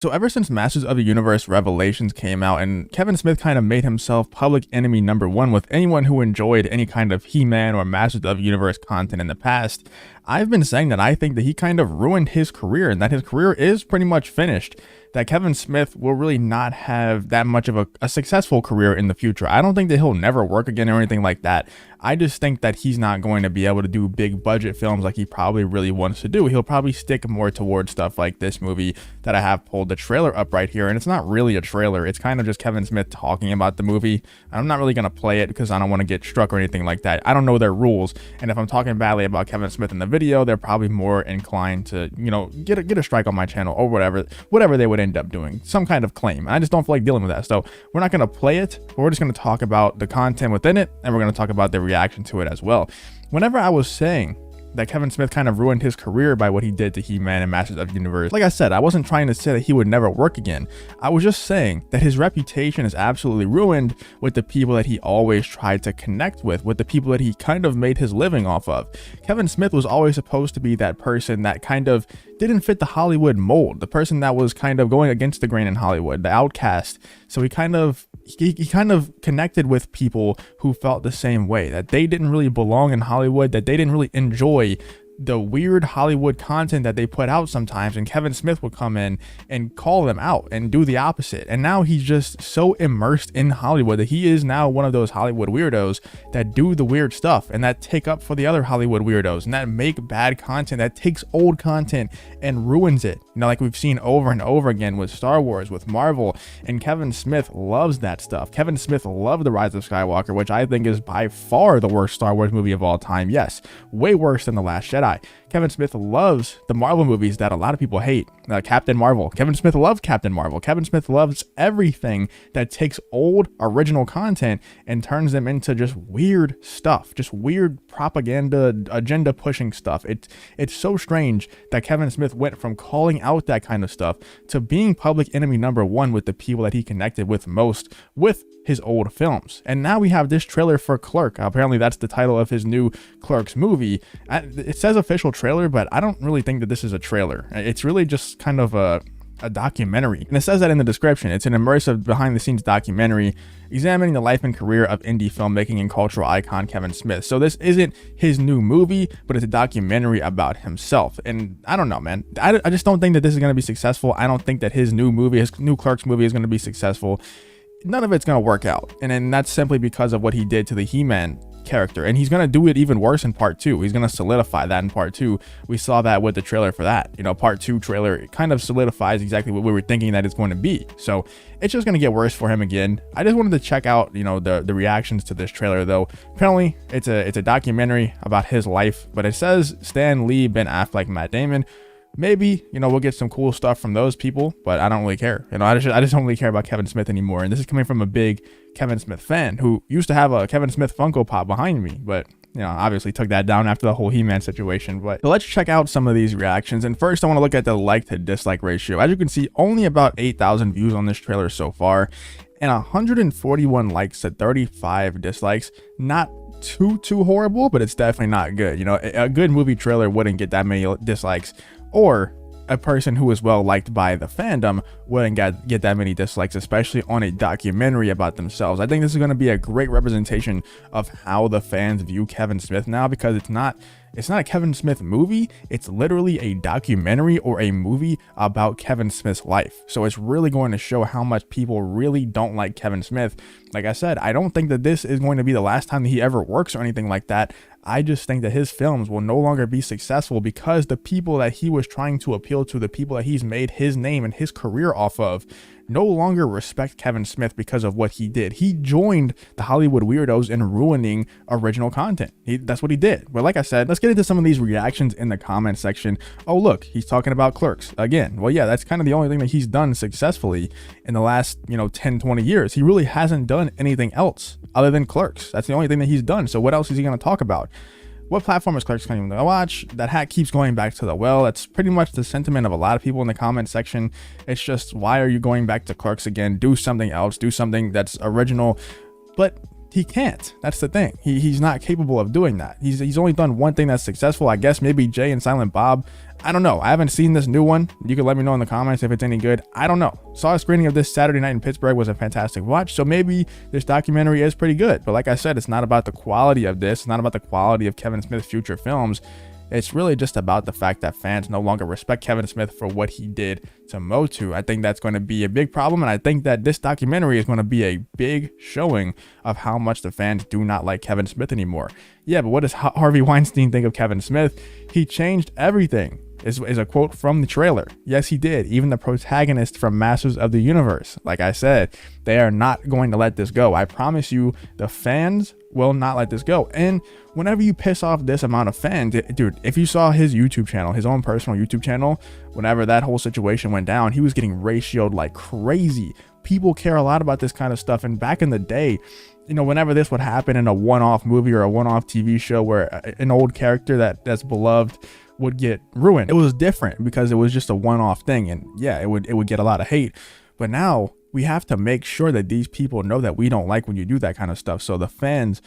So ever since Masters of the Universe Revelations came out and Kevin Smith kind of made himself public enemy number one with anyone who enjoyed any kind of He-Man or Masters of the Universe content in the past, I've been saying that I think that he kind of ruined his career and that his career is pretty much finished. That Kevin Smith will really not have that much of a successful career in the future. I don't think that he'll never work again or anything like that. I just think that he's not going to be able to do big budget films like he probably really wants to do. He'll probably stick more towards stuff like this movie that I have pulled the trailer up right here. And it's not really a trailer. It's kind of just Kevin Smith talking about the movie. I'm not really going to play it because I don't want to get struck or anything like that. I don't know their rules. And if I'm talking badly about Kevin Smith in the video, they're probably more inclined to, get a strike on my channel or whatever they would end up doing, some kind of claim. And I just don't feel like dealing with that. So we're not going to play it, but we're just going to talk about the content within it. And we're going to talk about the reaction to it as well. Whenever I was saying that Kevin Smith kind of ruined his career by what he did to He-Man and Masters of the Universe, like I said, I wasn't trying to say that he would never work again. I was just saying that his reputation is absolutely ruined with the people that he always tried to connect with the people that he kind of made his living off of. Kevin Smith was always supposed to be that person that kind of didn't fit the Hollywood mold, the person that was kind of going against the grain in Hollywood, the outcast. So he kind of connected with people who felt the same way, that they didn't really belong in Hollywood, that they didn't really enjoy the weird Hollywood content that they put out sometimes, and Kevin Smith would come in and call them out and do the opposite. And now he's just so immersed in Hollywood that he is now one of those Hollywood weirdos that do the weird stuff and that take up for the other Hollywood weirdos and that make bad content, that takes old content and ruins it. Like we've seen over and over again with Star Wars, with Marvel, and Kevin Smith loves that stuff. Kevin Smith loved The Rise of Skywalker, which I think is by far the worst Star Wars movie of all time. Yes, way worse than The Last Jedi. Kevin Smith loves the Marvel movies that a lot of people hate. Captain Marvel. Kevin Smith loves Captain Marvel. Kevin Smith loves everything that takes old original content and turns them into just weird stuff, just weird propaganda, agenda pushing stuff. It's so strange that Kevin Smith went from calling out that kind of stuff to being public enemy number one with the people that he connected with most with his old films. And now we have this trailer for Clerk. Apparently that's the title of his new Clerks movie. It says official trailer, but I don't really think that this is a trailer. It's really just kind of a documentary. And it says that in the description. It's an immersive behind the scenes documentary examining the life and career of indie filmmaking and cultural icon Kevin Smith. So this isn't his new movie, but it's a documentary about himself. And I don't know, man. I just don't think that this is going to be successful. I don't think that his new Clerks movie is going to be successful. None of it's going to work out. And then that's simply because of what he did to the He-Man character. And he's going to do it even worse in part two. He's going to solidify that in part two. We saw that with the trailer for that. Part two trailer, it kind of solidifies exactly what we were thinking that it's going to be. So it's just going to get worse for him again. I just wanted to check out, the reactions to this trailer though. Apparently it's a documentary about his life, but it says Stan Lee, Ben Affleck, Matt Damon. Maybe, we'll get some cool stuff from those people, but I don't really care. I just don't really care about Kevin Smith anymore. And this is coming from a big Kevin Smith fan who used to have a Kevin Smith Funko Pop behind me, but obviously took that down after the whole He-Man situation. But so let's check out some of these reactions. And first, I want to look at the like to dislike ratio. As you can see, only about 8,000 views on this trailer so far, and 141 likes to 35 dislikes. Not too horrible, but it's definitely not good. A good movie trailer wouldn't get that many dislikes, or a person who is well liked by the fandom wouldn't get that many dislikes, especially on a documentary about themselves. I think this is going to be a great representation of how the fans view Kevin Smith now, because it's not a Kevin Smith movie. It's literally a documentary or a movie about Kevin Smith's life. So it's really going to show how much people really don't like Kevin Smith. Like I said, I don't think that this is going to be the last time that he ever works or anything like that. I just think that his films will no longer be successful because the people that he was trying to appeal to, the people that he's made his name and his career off of, no longer respect Kevin Smith because of what he did. He joined the Hollywood weirdos in ruining original content. That's what he did. But like I said, let's get into some of these reactions in the comment section. Oh, look, he's talking about Clerks again. Well, yeah, that's kind of the only thing that he's done successfully in the last, 10, 20 years. He really hasn't done anything else other than Clerks. That's the only thing that he's done. So what else is he going to talk about? What platform is Clerks coming to watch? That hat keeps going back to the well. That's pretty much the sentiment of a lot of people in the comment section. It's just, why are you going back to Clerks again? Do something else. Do something that's original. But he can't. That's the thing. He's not capable of doing that. He's only done one thing that's successful. I guess maybe Jay and Silent Bob. I don't know. I haven't seen this new one. You can let me know in the comments if it's any good. I don't know. Saw a screening of this Saturday night in Pittsburgh, was a fantastic watch. So maybe this documentary is pretty good. But like I said, it's not about the quality of this. It's not about the quality of Kevin Smith's future films. It's really just about the fact that fans no longer respect Kevin Smith for what he did to MOTU. I think that's going to be a big problem, and I think that this documentary is going to be a big showing of how much the fans do not like Kevin Smith anymore. Yeah, but what does Harvey Weinstein think of Kevin Smith? He changed everything. Is a quote from the trailer. Yes, he did. Even the protagonist from Masters of the Universe. Like I said, they are not going to let this go. I promise you, the fans will not let this go. And whenever you piss off this amount of fans, dude, if you saw his YouTube channel, his own personal YouTube channel, whenever that whole situation went down, he was getting ratioed like crazy. People care a lot about this kind of stuff. And back in the day, you know, whenever this would happen in a one-off movie or a one-off TV show where an old character that's beloved would get ruined, it was different because it was just a one-off thing, and yeah, it would get a lot of hate. But now we have to make sure that these people know that we don't like when you do that kind of stuff, so the fans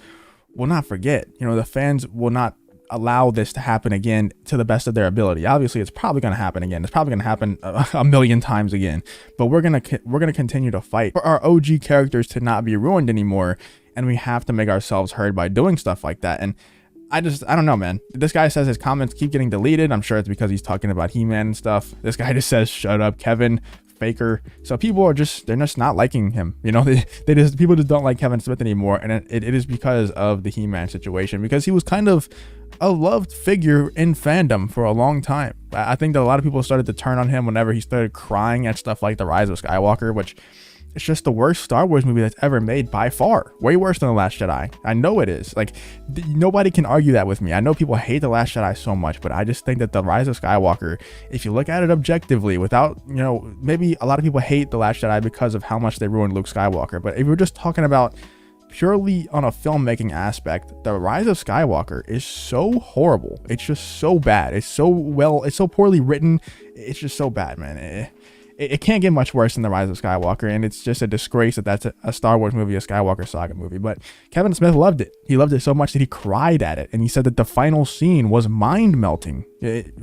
will not forget. You know, the fans will not allow this to happen again to the best of their ability. Obviously, it's probably going to happen again. It's probably going to happen a million times again, but we're going to continue to fight for our OG characters to not be ruined anymore, and we have to make ourselves heard by doing stuff like that. And I don't know, man. This guy says his comments keep getting deleted. I'm sure it's because he's talking about He-Man and stuff. This guy just says, shut up, Kevin, faker. So people are they're just not liking him. You know, people just don't like Kevin Smith anymore. And it is because of the He-Man situation, because he was kind of a loved figure in fandom for a long time. I think that a lot of people started to turn on him whenever he started crying at stuff like The Rise of Skywalker, which it's just the worst Star Wars movie that's ever made by far. Way worse than The Last Jedi. I know it is. Like, nobody can argue that with me. I know people hate The Last Jedi so much, but I just think that The Rise of Skywalker, if you look at it objectively, without, you know, maybe a lot of people hate The Last Jedi because of how much they ruined Luke Skywalker. But if we're just talking about purely on a filmmaking aspect, The Rise of Skywalker is so horrible. It's just so bad. It's so poorly written. It's just so bad, man. It can't get much worse than The Rise of Skywalker, and it's just a disgrace that that's a Star Wars movie, a Skywalker saga movie. But Kevin Smith loved it. He loved it so much that he cried at it, and he said that the final scene was mind-melting.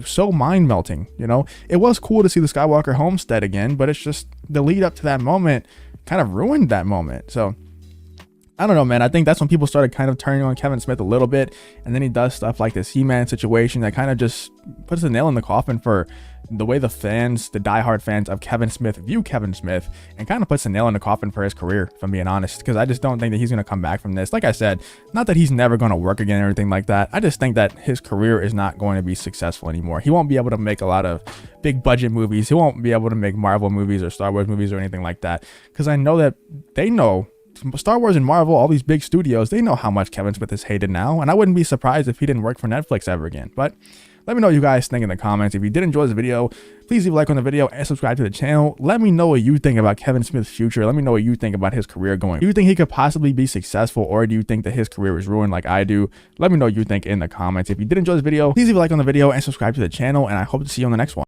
So mind-melting, you know? It was cool to see the Skywalker homestead again, but it's just the lead up to that moment kind of ruined that moment. So I don't know, man. I think that's when people started kind of turning on Kevin Smith a little bit, and then he does stuff like this He-Man situation that kind of just puts a nail in the coffin for the way the fans, the diehard fans of Kevin Smith view Kevin Smith, and kind of puts a nail in the coffin for his career, if I'm being honest, because I just don't think that he's going to come back from this. Like I said, not that he's never going to work again or anything like that. I just think that his career is not going to be successful anymore. He won't be able to make a lot of big budget movies. He won't be able to make Marvel movies or Star Wars movies or anything like that, because I know that they know, Star Wars and Marvel, all these big studios, they know how much Kevin Smith is hated now, and I wouldn't be surprised if he didn't work for Netflix ever again. But let me know what you guys think in the comments. If you did enjoy this video, please leave a like on the video and subscribe to the channel. Let me know what you think about Kevin Smith's future. Let me know what you think about his career going. Do you think he could possibly be successful, or do you think that his career is ruined like I do? Let me know what you think in the comments. If you did enjoy this video, please leave a like on the video and subscribe to the channel, and I hope to see you on the next one.